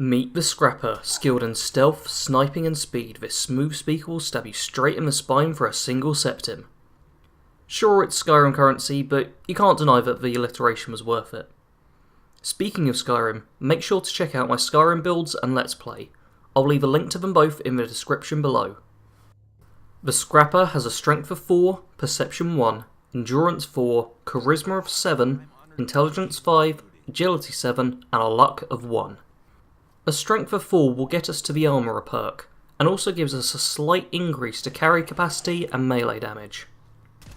Meet the Scrapper, skilled in stealth, sniping and speed. This smooth speaker will stab you straight in the spine for a single septim. Sure, it's Skyrim currency, but you can't deny that the alliteration was worth it. Speaking of Skyrim, make sure to check out my Skyrim builds and Let's Play. I'll leave a link to them both in the description below. The Scrapper has a strength of 4, perception 1, endurance 4, charisma of 7, intelligence 5, agility 7, and a luck of 1. A strength of 4 will get us to the Armourer perk, and also gives us a slight increase to carry capacity and melee damage.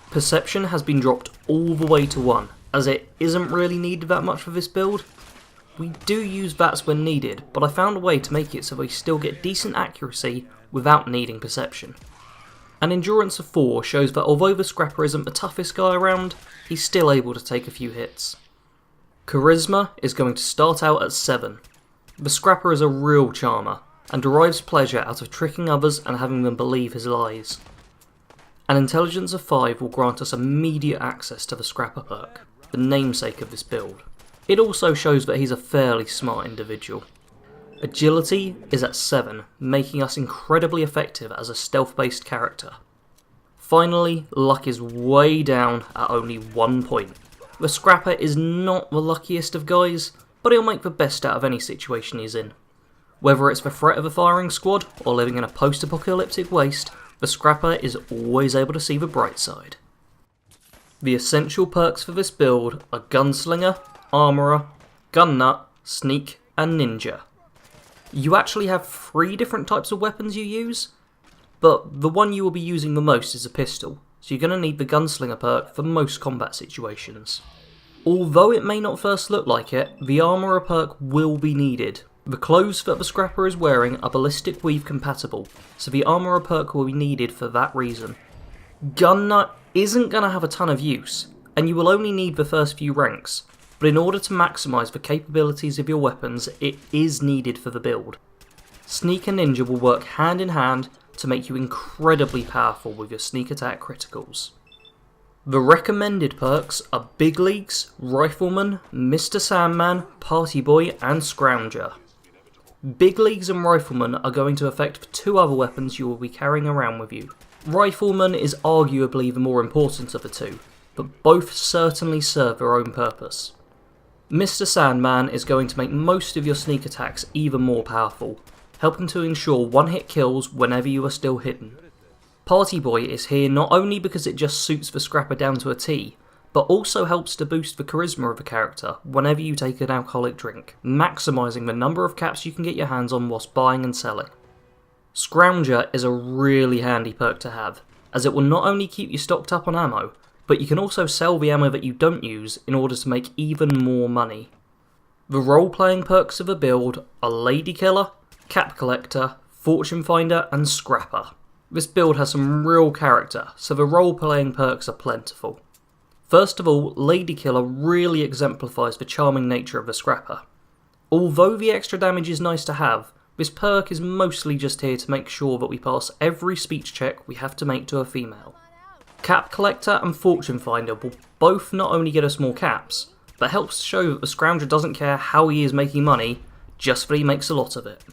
Perception has been dropped all the way to 1, as it isn't really needed that much for this build. We do use VATS when needed, but I found a way to make it so we still get decent accuracy without needing perception. An endurance of 4 shows that although the Scrapper isn't the toughest guy around, he's still able to take a few hits. Charisma is going to start out at 7. The Scrapper is a real charmer, and derives pleasure out of tricking others and having them believe his lies. An intelligence of 5 will grant us immediate access to the Scrapper perk, the namesake of this build. It also shows that he's a fairly smart individual. Agility is at 7, making us incredibly effective as a stealth-based character. Finally, luck is way down at only 1 point. The Scrapper is not the luckiest of guys, but he'll make the best out of any situation he's in. Whether it's the threat of a firing squad or living in a post-apocalyptic waste, the Scrapper is always able to see the bright side. The essential perks for this build are Gunslinger, Armourer, Gun Nut, Sneak, and Ninja. You actually have 3 different types of weapons you use, but the one you will be using the most is a pistol, so you're going to need the Gunslinger perk for most combat situations. Although it may not first look like it, the Armourer perk will be needed. The clothes that the Scrapper is wearing are ballistic weave compatible, so the Armourer perk will be needed for that reason. Gun Nut isn't going to have a ton of use, and you will only need the first few ranks, but in order to maximise the capabilities of your weapons, it is needed for the build. Sneak and Ninja will work hand in hand to make you incredibly powerful with your sneak attack criticals. The recommended perks are Big Leagues, Rifleman, Mr. Sandman, Party Boy, and Scrounger. Big Leagues and Rifleman are going to affect the 2 other weapons you will be carrying around with you. Rifleman is arguably the more important of the 2, but both certainly serve their own purpose. Mr. Sandman is going to make most of your sneak attacks even more powerful, helping to ensure one-hit kills whenever you are still hidden. Party Boy is here not only because it just suits the Scrapper down to a T, but also helps to boost the charisma of a character whenever you take an alcoholic drink, maximising the number of caps you can get your hands on whilst buying and selling. Scrounger is a really handy perk to have, as it will not only keep you stocked up on ammo, but you can also sell the ammo that you don't use in order to make even more money. The role-playing perks of the build are Lady Killer, Cap Collector, Fortune Finder, and Scrapper. This build has some real character, so the role-playing perks are plentiful. First of all, Lady Killer really exemplifies the charming nature of the Scrapper. Although the extra damage is nice to have, this perk is mostly just here to make sure that we pass every speech check we have to make to a female. Cap Collector and Fortune Finder will both not only get us more caps, but helps to show that the Scrounger doesn't care how he is making money, just that he makes a lot of it.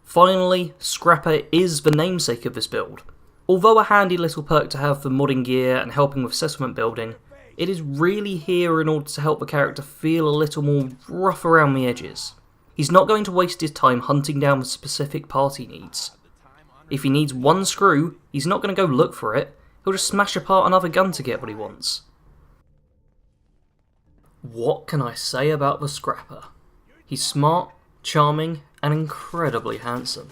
Finally, Scrapper is the namesake of this build. Although a handy little perk to have for modding gear and helping with settlement building, it is really here in order to help the character feel a little more rough around the edges. He's not going to waste his time hunting down the specific party needs. If he needs one screw, he's not going to go look for it, he'll just smash apart another gun to get what he wants. What can I say about the Scrapper? He's smart, charming, and incredibly handsome.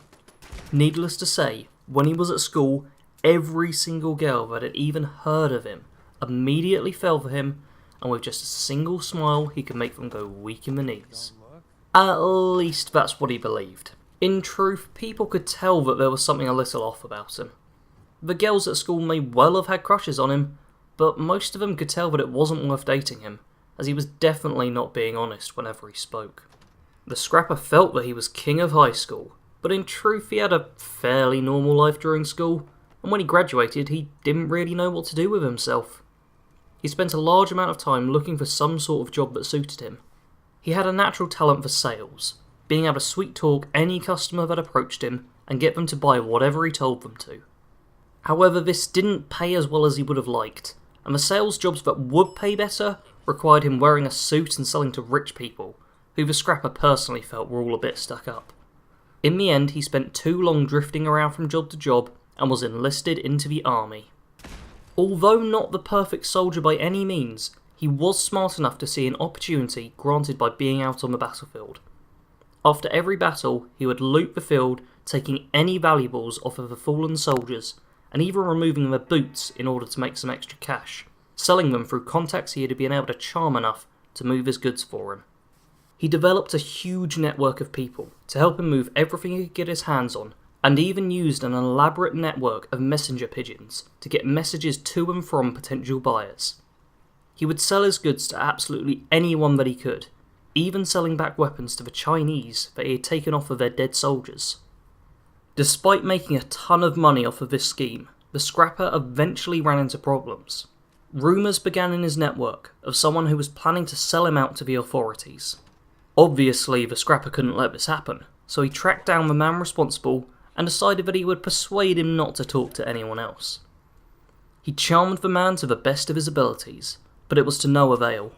Needless to say, when he was at school, every single girl that had even heard of him immediately fell for him, and with just a single smile he could make them go weak in the knees. At least that's what he believed. In truth, people could tell that there was something a little off about him. The girls at school may well have had crushes on him, but most of them could tell that it wasn't worth dating him, as he was definitely not being honest whenever he spoke. The Scrapper felt that he was king of high school, but in truth he had a fairly normal life during school, and when he graduated he didn't really know what to do with himself. He spent a large amount of time looking for some sort of job that suited him. He had a natural talent for sales, being able to sweet talk any customer that approached him and get them to buy whatever he told them to. However, this didn't pay as well as he would have liked, and the sales jobs that would pay better required him wearing a suit and selling to rich people, who the scrapper personally felt were all a bit stuck up. In the end, he spent too long drifting around from job to job and was enlisted into the army. Although not the perfect soldier by any means, he was smart enough to see an opportunity granted by being out on the battlefield. After every battle, he would loot the field, taking any valuables off of the fallen soldiers, and even removing their boots in order to make some extra cash, selling them through contacts he had been able to charm enough to move his goods for him. He developed a huge network of people to help him move everything he could get his hands on, and even used an elaborate network of messenger pigeons to get messages to and from potential buyers. He would sell his goods to absolutely anyone that he could, even selling back weapons to the Chinese that he had taken off of their dead soldiers. Despite making a ton of money off of this scheme, the scrapper eventually ran into problems. Rumours began in his network of someone who was planning to sell him out to the authorities. Obviously, the scrapper couldn't let this happen, so he tracked down the man responsible and decided that he would persuade him not to talk to anyone else. He charmed the man to the best of his abilities, but it was to no avail.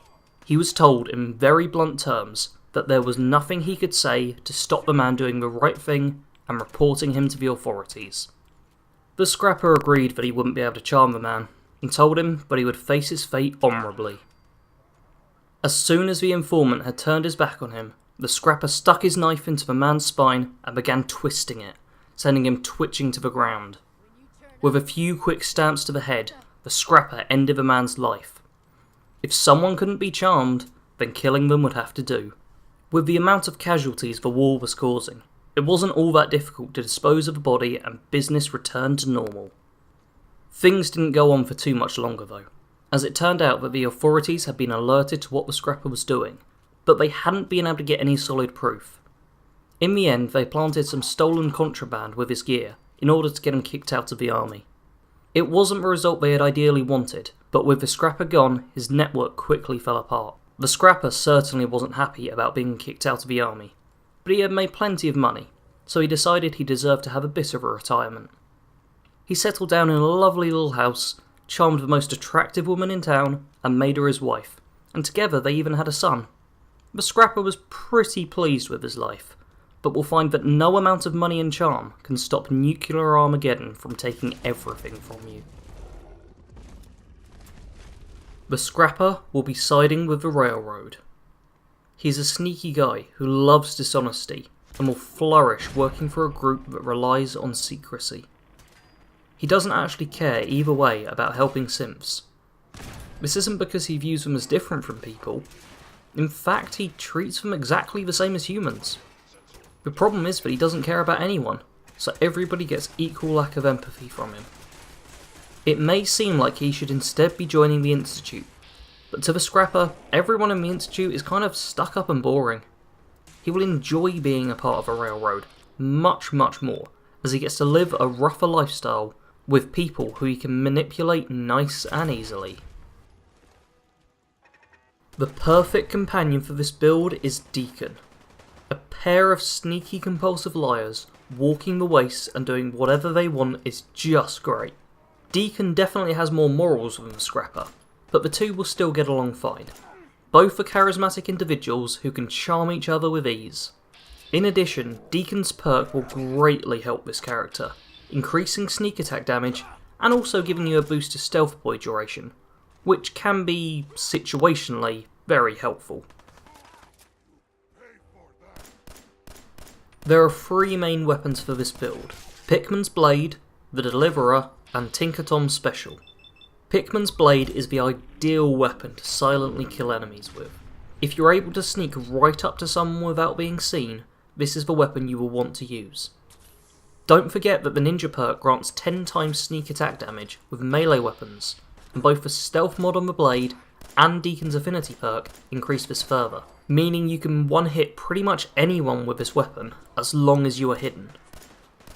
He was told in very blunt terms that there was nothing he could say to stop the man doing the right thing and reporting him to the authorities. The scrapper agreed that he wouldn't be able to charm the man, and told him that he would face his fate honourably. As soon as the informant had turned his back on him, the scrapper stuck his knife into the man's spine and began twisting it, sending him twitching to the ground. With a few quick stamps to the head, the scrapper ended the man's life. If someone couldn't be charmed, then killing them would have to do. With the amount of casualties the war was causing, it wasn't all that difficult to dispose of the body and business returned to normal. Things didn't go on for too much longer though, as it turned out that the authorities had been alerted to what the scrapper was doing, but they hadn't been able to get any solid proof. In the end, they planted some stolen contraband with his gear in order to get him kicked out of the army. It wasn't the result they had ideally wanted, but with the scrapper gone, his network quickly fell apart. The scrapper certainly wasn't happy about being kicked out of the army, but he had made plenty of money, so he decided he deserved to have a bit of a retirement. He settled down in a lovely little house, charmed the most attractive woman in town, and made her his wife, and together they even had a son. The scrapper was pretty pleased with his life, but will find that no amount of money and charm can stop nuclear Armageddon from taking everything from you. The scrapper will be siding with the railroad. He's a sneaky guy who loves dishonesty and will flourish working for a group that relies on secrecy. He doesn't actually care either way about helping simps. This isn't because he views them as different from people. In fact, he treats them exactly the same as humans. The problem is that he doesn't care about anyone, so everybody gets equal lack of empathy from him. It may seem like he should instead be joining the Institute, but to the scrapper, everyone in the Institute is kind of stuck up and boring. He will enjoy being a part of a railroad, much more, as he gets to live a rougher lifestyle with people who he can manipulate nice and easily. The perfect companion for this build is Deacon. A pair of sneaky compulsive liars, walking the wastes and doing whatever they want is just great. Deacon definitely has more morals than the scrapper, but the two will still get along fine. Both are charismatic individuals who can charm each other with ease. In addition, Deacon's perk will greatly help this character, increasing sneak attack damage and also giving you a boost to stealth boy duration, which can be, situationally, very helpful. There are three main weapons for this build: Pickman's Blade, the Deliverer, and Tinker Tom's Special. Pickman's Blade is the ideal weapon to silently kill enemies with. If you're able to sneak right up to someone without being seen, this is the weapon you will want to use. Don't forget that the ninja perk grants 10 times sneak attack damage with melee weapons, and both the stealth mod on the blade and Deacon's affinity perk increase this further, meaning you can one-hit pretty much anyone with this weapon as long as you are hidden.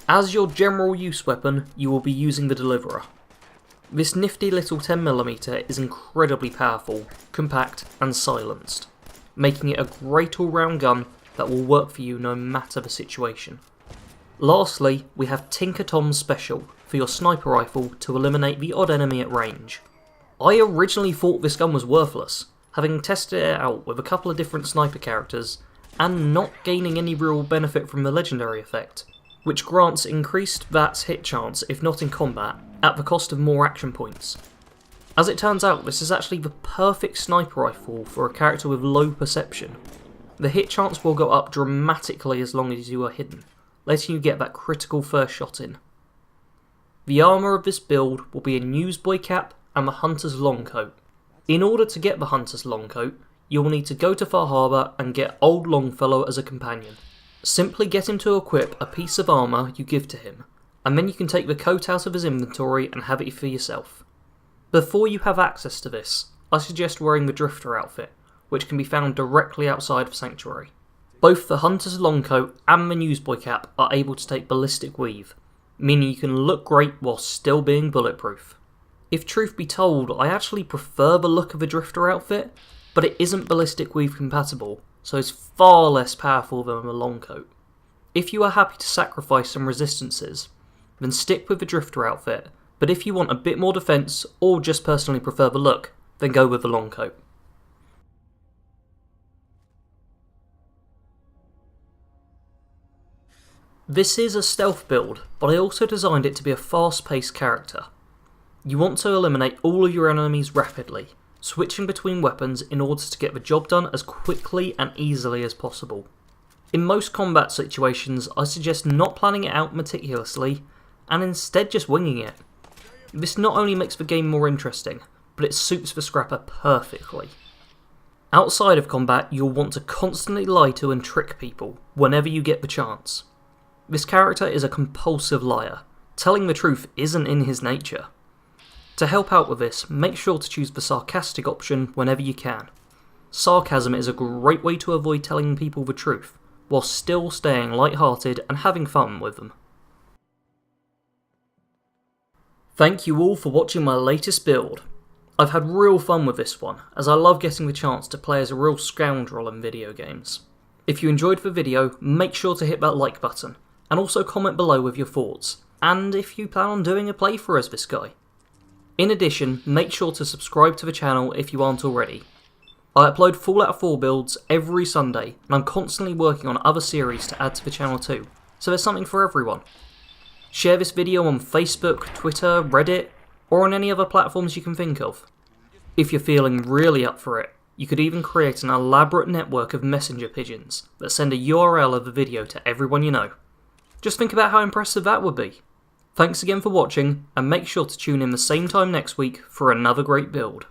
As your general use weapon, you will be using the Deliverer. This nifty little 10mm is incredibly powerful, compact and silenced, making it a great all-round gun that will work for you no matter the situation. Lastly, we have Tinker Tom's Special for your sniper rifle to eliminate the odd enemy at range. I originally thought this gun was worthless, having tested it out with a couple of different sniper characters and not gaining any real benefit from the legendary effect, which grants increased VATS hit chance if not in combat at the cost of more action points. As it turns out, this is actually the perfect sniper rifle for a character with low perception. The hit chance will go up dramatically as long as you are hidden, letting you get that critical first shot in. The armour of this build will be a newsboy cap and the Hunter's Longcoat. In order to get the Hunter's Longcoat, you will need to go to Far Harbour and get Old Longfellow as a companion. Simply get him to equip a piece of armour you give to him, and then you can take the coat out of his inventory and have it for yourself. Before you have access to this, I suggest wearing the Drifter outfit, which can be found directly outside of Sanctuary. Both the Hunter's Longcoat and the Newsboy Cap are able to take ballistic weave, meaning you can look great while still being bulletproof. If truth be told, I actually prefer the look of the Drifter outfit, but it isn't ballistic weave compatible, so it's far less powerful than the Longcoat. If you are happy to sacrifice some resistances, then stick with the Drifter outfit, but if you want a bit more defense or just personally prefer the look, then go with the Longcoat. This is a stealth build, but I also designed it to be a fast-paced character. You want to eliminate all of your enemies rapidly, switching between weapons in order to get the job done as quickly and easily as possible. In most combat situations, I suggest not planning it out meticulously, and instead just winging it. This not only makes the game more interesting, but it suits the Scrapper perfectly. Outside of combat, you'll want to constantly lie to and trick people whenever you get the chance. This character is a compulsive liar. Telling the truth isn't in his nature. To help out with this, make sure to choose the sarcastic option whenever you can. Sarcasm is a great way to avoid telling people the truth, while still staying light-hearted and having fun with them. Thank you all for watching my latest build. I've had real fun with this one, as I love getting the chance to play as a real scoundrel in video games. If you enjoyed the video, make sure to hit that like button, and also comment below with your thoughts, and if you plan on doing a playthrough as this guy. In addition, make sure to subscribe to the channel if you aren't already. I upload Fallout 4 builds every Sunday, and I'm constantly working on other series to add to the channel too, so there's something for everyone. Share this video on Facebook, Twitter, Reddit, or on any other platforms you can think of. If you're feeling really up for it, you could even create an elaborate network of messenger pigeons that send a URL of the video to everyone you know. Just think about how impressive that would be. Thanks again for watching, and make sure to tune in the same time next week for another great build.